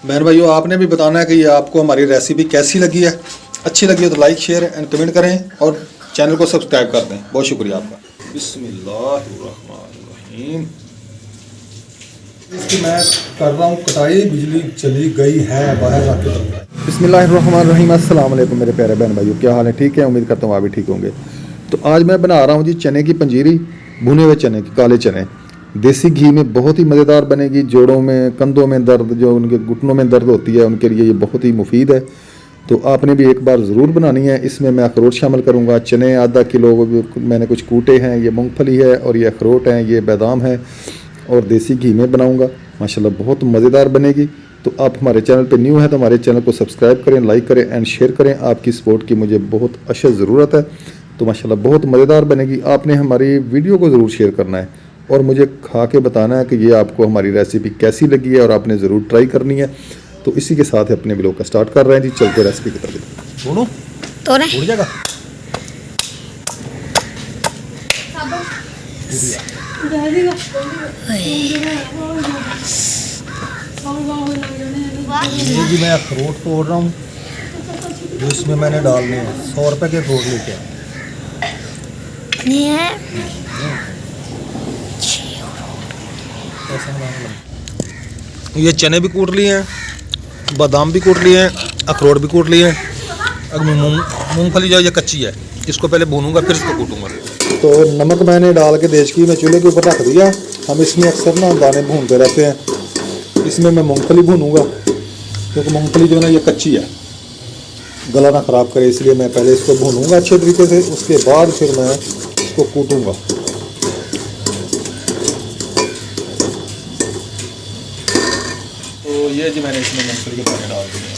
बहन भाइयों, आपने भी बताना है कि ये आपको हमारी रेसिपी कैसी लगी है। अच्छी लगी हो तो लाइक शेयर एंड कमेंट करें और चैनल को सब्सक्राइब कर दें। बहुत शुक्रिया आपका। बिस्मिल्लाहिर्रहमानिर्रहीम। इसकी मैं कर रहा हूँ कटाई। बिजली चली गई है, बाहर जाके बिस्मिल्लाहिर्रहमानिर्रहीम। अस्सलाम वालेकुम मेरे प्यारे बहन भाइयों, क्या हाल है? ठीक है, उम्मीद करता हूँ आप भी ठीक होंगे। तो आज मैं बना रहा हूँ जी चने की पंजीरी, भुने हुए चने की, काले चने देसी घी में बहुत ही मज़ेदार बनेगी। जोड़ों में, कंधों में दर्द, जो उनके घुटनों में दर्द होती है, उनके लिए ये बहुत ही मुफीद है। तो आपने भी एक बार ज़रूर बनानी है। इसमें मैं अखरोट शामिल करूँगा। चने आधा किलो मैंने कुछ कूटे हैं, ये मूंगफली है और ये अखरोट हैं, ये बादाम है और देसी घी में बनाऊँगा। माशाल्लाह बहुत मज़ेदार बनेगी। तो आप हमारे चैनल पे न्यू हैं तो हमारे चैनल को सब्सक्राइब करें, लाइक करें एंड शेयर करें। आपकी सपोर्ट की मुझे बहुत अशद ज़रूरत है। तो माशाल्लाह बहुत मज़ेदार बनेगी। आपने हमारी वीडियो को ज़रूर शेयर करना है और मुझे खा के बताना है कि ये आपको हमारी रेसिपी कैसी लगी है और आपने ज़रूर ट्राई करनी है। तो इसी के साथ अपने व्लॉग का स्टार्ट कर रहे हैं जी। चलते रेसिपी की तरफ। दोनों तो उड़ जाएगा। ये जी मैं अखरोट तोड़ रहा हूँ जो इसमें मैंने डालने हैं। 100 रुपये के अखरोट लेके आए। ये चने भी कूट लिए हैं, बादाम भी कूट लिए हैं, अखरोट भी कूट लिए हैं। अब मूंगफली जो ये कच्ची है, इसको पहले भूनूंगा फिर इसको कूटूंगा। तो नमक मैंने डाल के देश की मैं चूल्हे के ऊपर रख दिया। हम इसमें अक्सर ना दाने भूनते रहते हैं। इसमें मैं मूंगफली भूनूंगा क्योंकि मूंगफली जो है ना ये कच्ची है, गला ना ख़राब करे, इसलिए मैं पहले इसको भूनूंगा अच्छे तरीके से। उसके बाद फिर मैं इसको कूटूंगा। तो ये जी मैंने इसमें मूंगफली के दाने डाल दिए।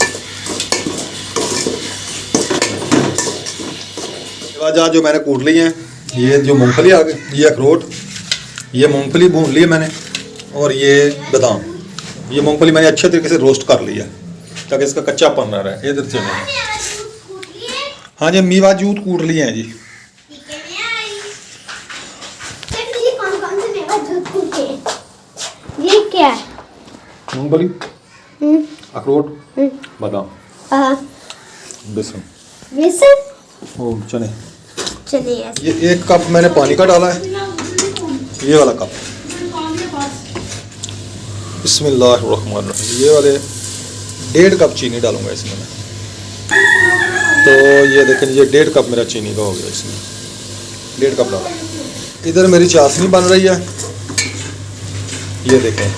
आज जो मैंने कूट लिए हैं, ये जो मूंगफली आ गई, ये अखरोट, ये मूंगफली भून ली मैंने और ये बादाम, ये मूंगफली मैंने अच्छे तरीके से रोस्ट कर लिया ताकि इसका कच्चापन ना रहे। इधर से हाँ जी, मीवा जूत कूट लिए हैं जी। ये क्या है? मूंगफली, अखरोट, बादाम, बेसन और चने। ये 1 कप मैंने पानी का डाला है, ये वाला कप। बिस्मिल्लाहिर्रहमानिर्रहीम। ये वाले 1.5 कप चीनी डालूंगा इसमें मैं। तो ये देखें, ये 1.5 कप मेरा चीनी का हो गया। इसमें 1.5 कप डाला। इधर मेरी चाशनी बन रही है, ये देखें।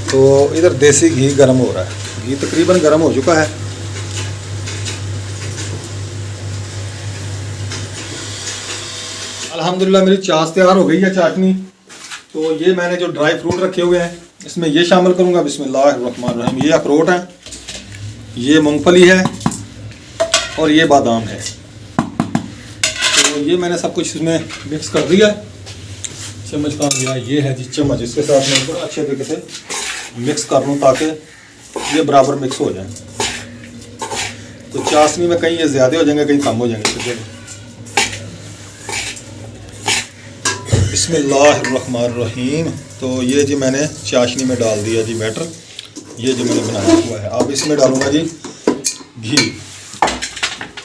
तो इधर देसी घी गर्म हो रहा है। घी तकरीबन गर्म हो चुका है। अल्हम्दुलिल्लाह मेरी चाश तैयार हो गई है, चाशनी। तो ये मैंने जो ड्राई फ्रूट रखे हुए हैं इसमें ये शामिल करूँगा। बिस्मिल्लाहिर्रहमानिर्रहीम। ये अखरोट है, ये मूंगफली है और ये बादाम है। तो ये मैंने सब कुछ इसमें मिक्स कर दिया। चम्मच का गया, ये है जी चम्मच। इसके साथ मैं इसको अच्छे तरीके से मिक्स कर लूँ ताकि ये बराबर मिक्स हो जाए। तो चाशनी में कहीं ये ज़्यादा हो जाएंगे, कहीं कम हो जाएंगे। बिस्मिल्लाहिर्रहमानिर्रहीम। तो ये जी मैंने चाशनी में डाल दिया जी बैटर, ये जो मैंने बनाया हुआ है। अब इसमें डालूंगा जी घी।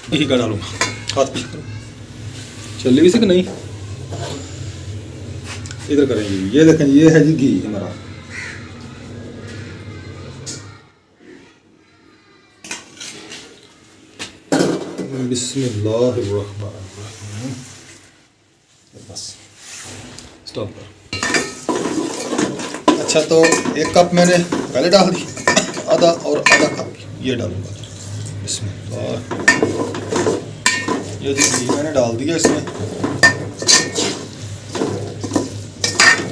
घी का डालूंगा, हाथ पीछे करो, चल भी सके नहीं, इधर करेंगे। ये देखें, ये है जी घी हमारा। बिस्मिल्लाहिर्रहमानिर्रहीम। बस स्टॉप कर। अच्छा, तो 1 कप मैंने पहले डाल दी, आधा और आधा कप ये डालूंगा। इसमें ये घी मैंने डाल दिया इसमें।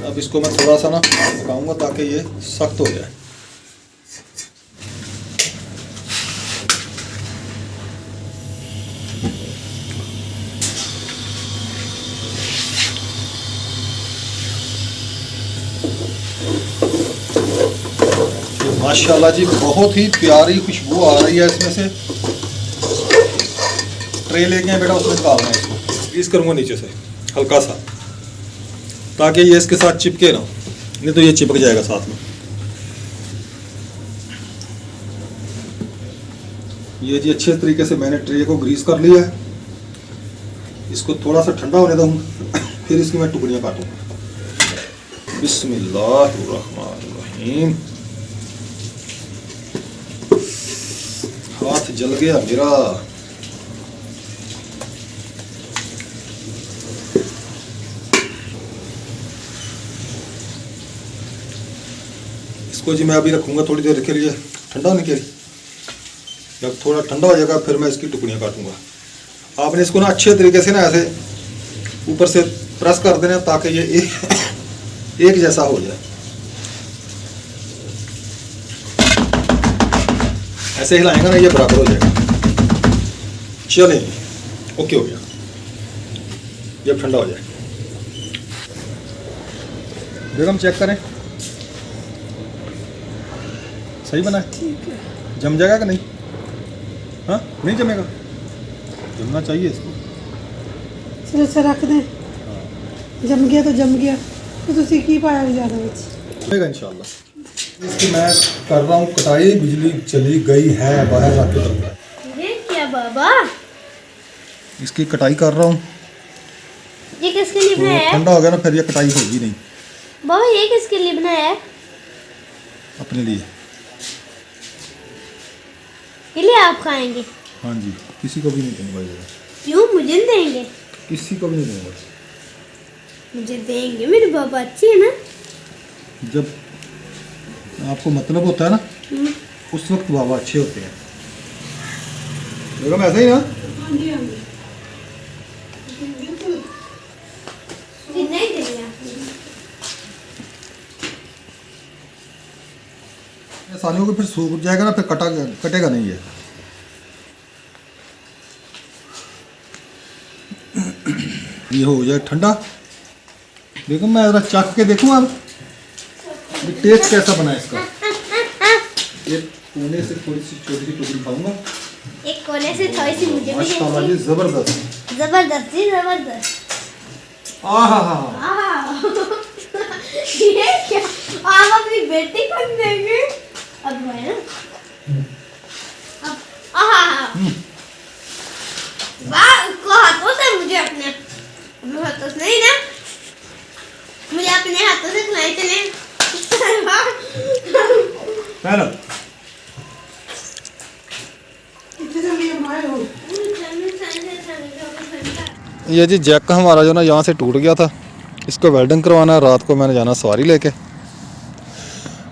अब इसको मैं थोड़ा सा ना पकाऊंगा ताकि ये सख्त हो जाए। माशाल्लाह जी बहुत ही प्यारी खुशबू आ रही है इसमें से। ट्रे लेके आए बेटा, उसमें डालना है इसको। ग्रीस करूँगा नीचे से हल्का सा ताकि ये इसके साथ चिपके ना, नहीं तो ये चिपक जाएगा साथ में। ये जी अच्छे तरीके से मैंने ट्रे को ग्रीस कर लिया है। इसको थोड़ा सा ठंडा होने दूँ, फिर इसकी मैं टुकड़ियाँ काटूँगा। बिस्मिल्लाहिर्रहमानिर्रहीम। हाथ जल गया मेरा। इसको जी मैं अभी रखूँगा थोड़ी देर के लिए ठंडा होने के लिए। जब थोड़ा ठंडा हो जाएगा फिर मैं इसकी टुकड़ियाँ काटूँगा। आपने इसको ना अच्छे तरीके से ना ऐसे ऊपर से प्रेस कर देना ताकि ये एक जैसा हो जाए। ऐसे हिलाएंगे ना ये बराबर हो जाएगा। चलें, ओके हो गया। जब ठंडा हो जाए बेगम चेक करें सही बना है। जम जाएगा कि नहीं? हाँ नहीं जमेगा, जमना चाहिए इसको। चलो अच्छा रख दें। जम गया तो जम गया, तो तुसी की पाया ज़्यादा विच होगा इंशाल्लाह। इसकी मैं कर रहा हूँ कटाई। बिजली चली गई है, बाहर जाके करूँगा। ये क्या बाबा? इसकी कटाई कर रहा हूँ। ये किसके लिए तो बनाया है? ठंडा हो गया ना फिर ये कटाई होगी नहीं। बाबा ये किसके लिए बनाया है? अपने लिए। ये लिए आप खाएंगे? हाँ जी, किसी को भी नहीं दूंगा ये। क्यों? मुझे नहीं देंगे? किसी को भी नहीं दूंगा। मुझे देंगे, मेरे बाबा अच्छी है ना। जब आपको मतलब होता है ना उस वक्त बाबा अच्छे होते हैं। बेगम ऐसा ही ना? फिर नहीं देंगे आप। सालियों को फिर सूख जाएगा ना, फिर कटेगा नहीं ये। ये हो जाए ठंडा। बेगम मैं जरा चख के देखूं अब ये टेस्ट कैसा बना है इसका। ये कोने से थोड़ी सी छोटी सी टुकड़ी खाऊंगा। एक कोने से थोड़ी सी मुझे भी माशाल्लाह देंगे। जी जबरदस्त। जबरदस्त जी जबरदस्त। आहा हा। ये क्या? आप अपनी बेटी को देंगे? अब है ना? अब आहा वाह, उसको हाथों से मुझे अपने हाथों से नहीं ना, मुझे अपने हाथों से खिलाए चले। हेलो इतने जल्दी हमारे हो। ये जी जैक हमारा जो ना यहाँ से टूट गया था, इसको वेल्डिंग करवाना है। रात को मैंने जाना सवारी लेके,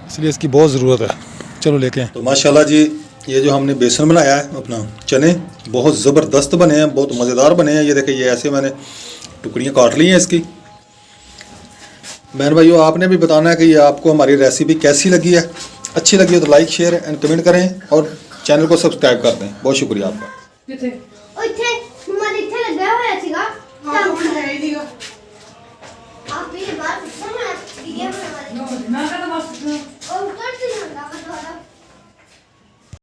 इसलिए इसकी बहुत ज़रूरत है। चलो लेके आए। तो माशाल्लाह जी ये जो हमने बेसन बनाया है अपना चने, बहुत ज़बरदस्त बने हैं, बहुत मज़ेदार बने हैं। ये देखिए ये ऐसे मैंने टुकड़ियाँ काट ली हैं इसकी। बहन भाइयों आपने भी बताना है कि ये आपको हमारी रेसिपी कैसी लगी है। अच्छी लगी हो तो लाइक शेयर एंड कमेंट करें और चैनल को सब्सक्राइब कर दें। बहुत शुक्रिया आपका। किथे ओए थे मम्मा इथे लगा हुआ है सीगा। हाँ, है ही नहीं गा।